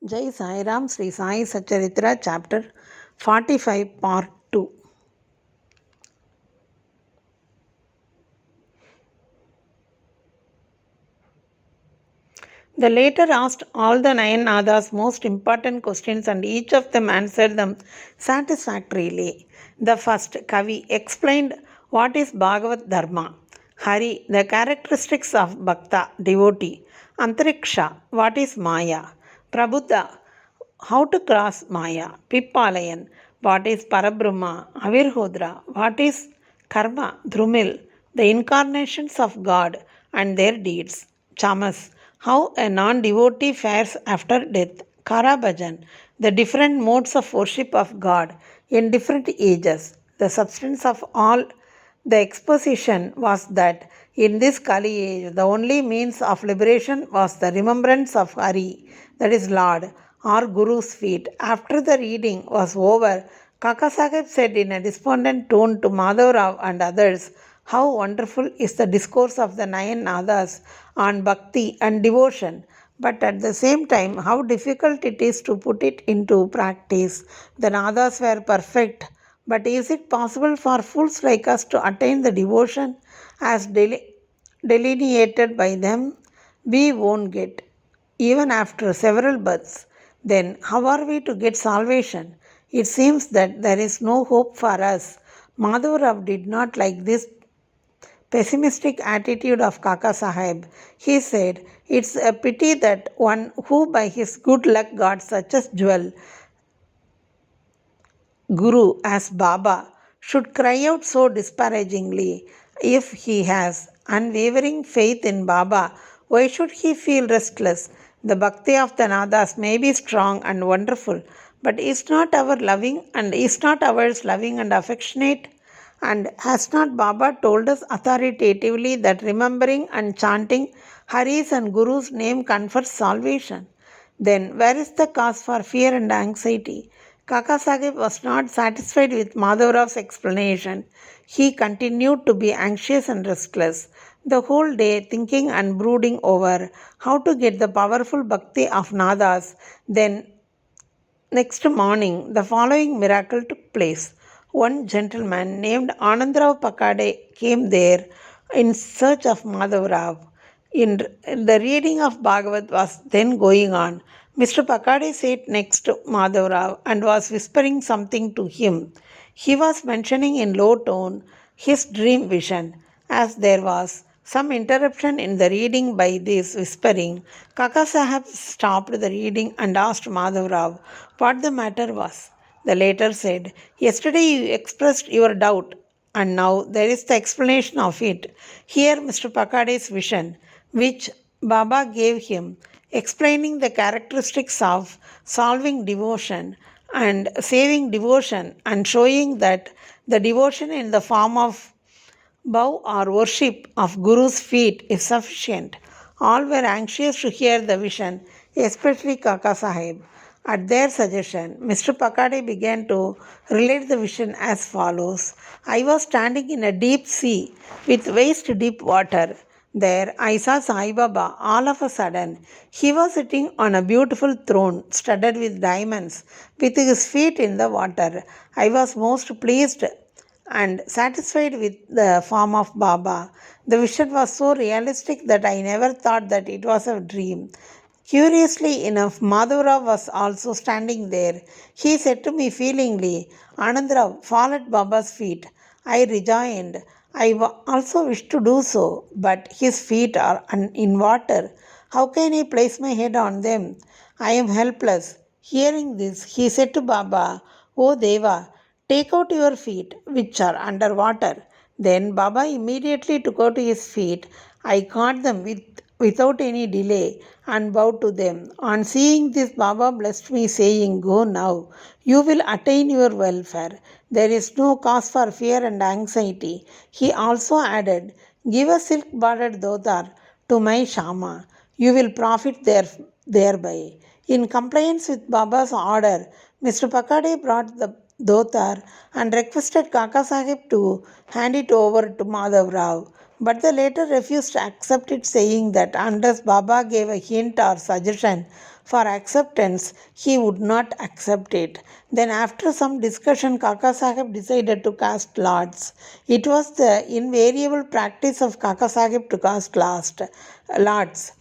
Jai Sairam, Sri Sai Satcharitra, Chapter 45, Part 2. The latter asked all the 9 Nadas most important questions and each of them answered them satisfactorily. The first, Kavi, explained what is Bhagavat Dharma. Hari, the characteristics of Bhakta, devotee. Antariksha, what is Maya. Prabuddha, how to cross Maya. Pippalayan, what is Parabrahma. Avirhodra, what is Karma. Dhrumil, the incarnations of God and their deeds. Chamas, how a non devotee fares after death. Karabhajan, the different modes of worship of God in different ages. The substance of all the exposition was that in this Kali age, the only means of liberation was the remembrance of Hari, that is Lord, or Guru's feet. After the reading was over, Kakasaheb said in a despondent tone to Madhavrao and others, how wonderful is the discourse of the 9 Nadas on bhakti and devotion, but at the same time, how difficult it is to put it into practice. The Nadas were perfect, but is it possible for fools like us to attain the devotion as delineated by them? We won't get, even after several births. Then, how are we to get salvation? It seems that there is no hope for us. Madhavrao did not like this pessimistic attitude of Kaka Sahib. He said, it's a pity that one who by his good luck got such a jewel Guru as Baba should cry out so disparagingly. If he has unwavering faith in Baba, why should he feel restless? The bhakti of the Nadas may be strong and wonderful, but is not ours loving and affectionate? And has not Baba told us authoritatively that remembering and chanting Hari's and Guru's name confers salvation? Then where is the cause for fear and anxiety? Kaka Sahib was not satisfied with Madhavrav's explanation. He continued to be anxious and restless the whole day, thinking and brooding over how to get the powerful bhakti of Nadas. Then next morning, the following miracle took place. One gentleman named Anandrav Pakade came there in search of Madhavrao. The reading of Bhagavat was then going on. Mr. Pakade sat next to Madhavrao and was whispering something to him. He was mentioning in low tone his dream vision. As there was some interruption in the reading by this whispering, Kaka Sahib stopped the reading and asked Madhavrao what the matter was. The latter said, yesterday you expressed your doubt, and now there is the explanation of it. Here Mr. Pakade's vision, which Baba gave him, explaining the characteristics of solving devotion and saving devotion, and showing that the devotion in the form of bow or worship of Guru's feet is sufficient. All were anxious to hear the vision, especially Kaka Sahib. At their suggestion, Mr. Pakade began to relate the vision as follows. I was standing in a deep sea with waist deep water. There I saw Sai Baba all of a sudden. He was sitting on a beautiful throne studded with diamonds with his feet in the water. I was most pleased and satisfied with the form of Baba. The vision was so realistic that I never thought that it was a dream. Curiously enough, Madhavrao was also standing there. He said to me feelingly, Anandrav, fall at Baba's feet. I rejoined, also wish to do so, but his feet are in water. How can I place my head on them? I am helpless. Hearing this, he said to Baba, O Deva, take out your feet, which are under water. Then Baba immediately took out his feet. I caught them without any delay and bowed to them. On seeing this, Baba blessed me, saying, go now, you will attain your welfare. There is no cause for fear and anxiety. He also added, give a silk bordered dhotar to my Shama. You will profit thereby. In compliance with Baba's order, Mr. Pakade brought the dhotar and requested Kaka Sahib to hand it over to Madhavrao. But the latter refused to accept it, saying that unless Baba gave a hint or suggestion for acceptance, he would not accept it. Then, after some discussion, Kaka Sahib decided to cast lots. It was the invariable practice of Kaka Sahib to cast lots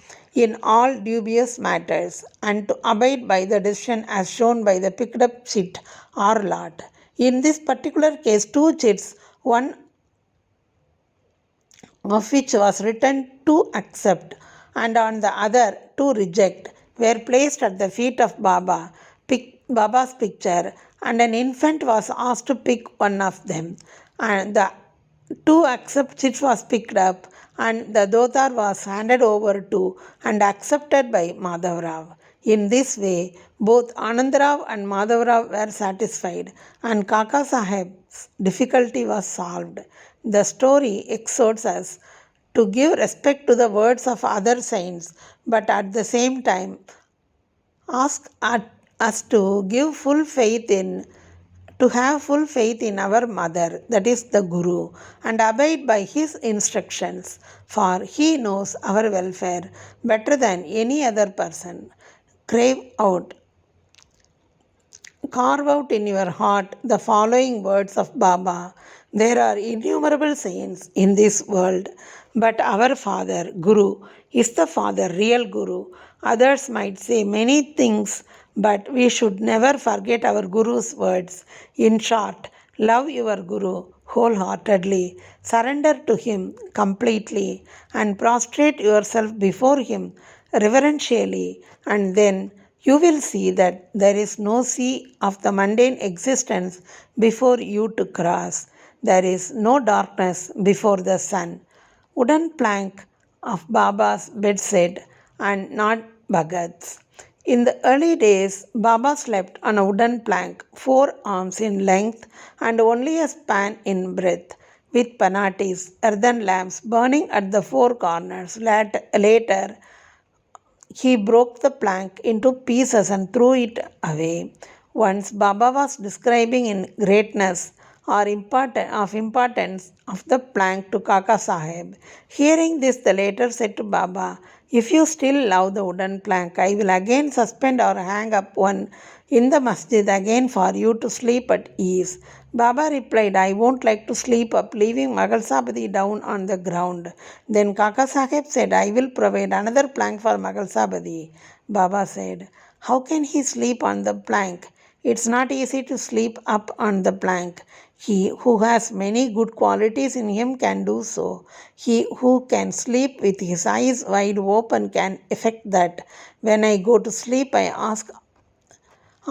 in all dubious matters and to abide by the decision as shown by the picked up chit or lot. In this particular case, two chits, one of which was written to accept and on the other to reject, were placed at the feet of Baba's picture, and an infant was asked to pick one of them. And the to accept it was picked up, and the dhotar was handed over to and accepted by Madhavrao. In this way, both Anandrav and Madhavrao were satisfied, and Kaka Sahib's difficulty was solved. The story exhorts us to give respect to the words of other saints, but at the same time ask us to give full faith in to have full faith in our mother, that is the Guru, and abide by his instructions, for he knows our welfare better than any other person. Carve out in your heart the following words of Baba. There are innumerable saints in this world, but our Father, Guru, is the Father, real Guru. Others might say many things, but we should never forget our Guru's words. In short, love your Guru wholeheartedly, surrender to him completely, and prostrate yourself before him reverentially, and then you will see that there is no sea of the mundane existence before you to cross. There is no darkness before the sun. Wooden plank of Baba's bedside and not Bhagat's. In the early days, Baba slept on a wooden plank, 4 arms in length and only a span in breadth, with panatis, earthen lamps burning at the 4 corners. Later, he broke the plank into pieces and threw it away. Once Baba was describing in greatness or importance of the plank to Kaka Sahib. Hearing this, the latter said to Baba, "If you still love the wooden plank, I will again suspend or hang up one in the masjid again for you to sleep at ease." Baba replied, "I won't like to sleep up, leaving Mahalakshmi down on the ground." Then Kaka Sahib said, "I will provide another plank for Mahalakshmi." Baba said, "How can he sleep on the plank? It's not easy to sleep up on the plank. He who has many good qualities in him can do so. He who can sleep with his eyes wide open can effect that. When I go to sleep, I ask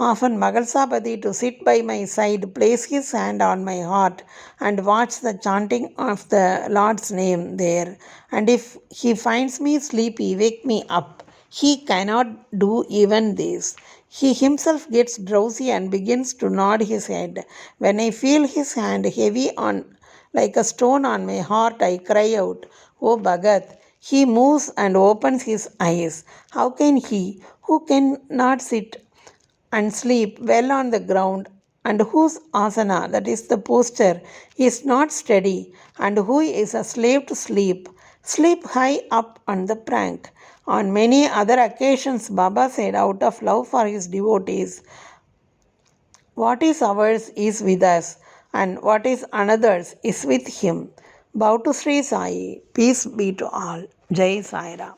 often Mahalakshmi to sit by my side, place his hand on my heart, and watch the chanting of the Lord's name there. And if he finds me sleepy, wake me up. He cannot do even this. He himself gets drowsy and begins to nod his head. When I feel his hand heavy on like a stone on my heart, I cry out, 'O Bhagat!' He moves and opens his eyes. How can he, who cannot sit and sleep well on the ground, and whose asana, that is the posture, is not steady, and who is a slave to sleep high up on the plank?" On many other occasions, Baba said, out of love for his devotees, "What is ours is with us, and what is another's is with him." Bow to Sri Sai. Peace be to all. Jai Sairam.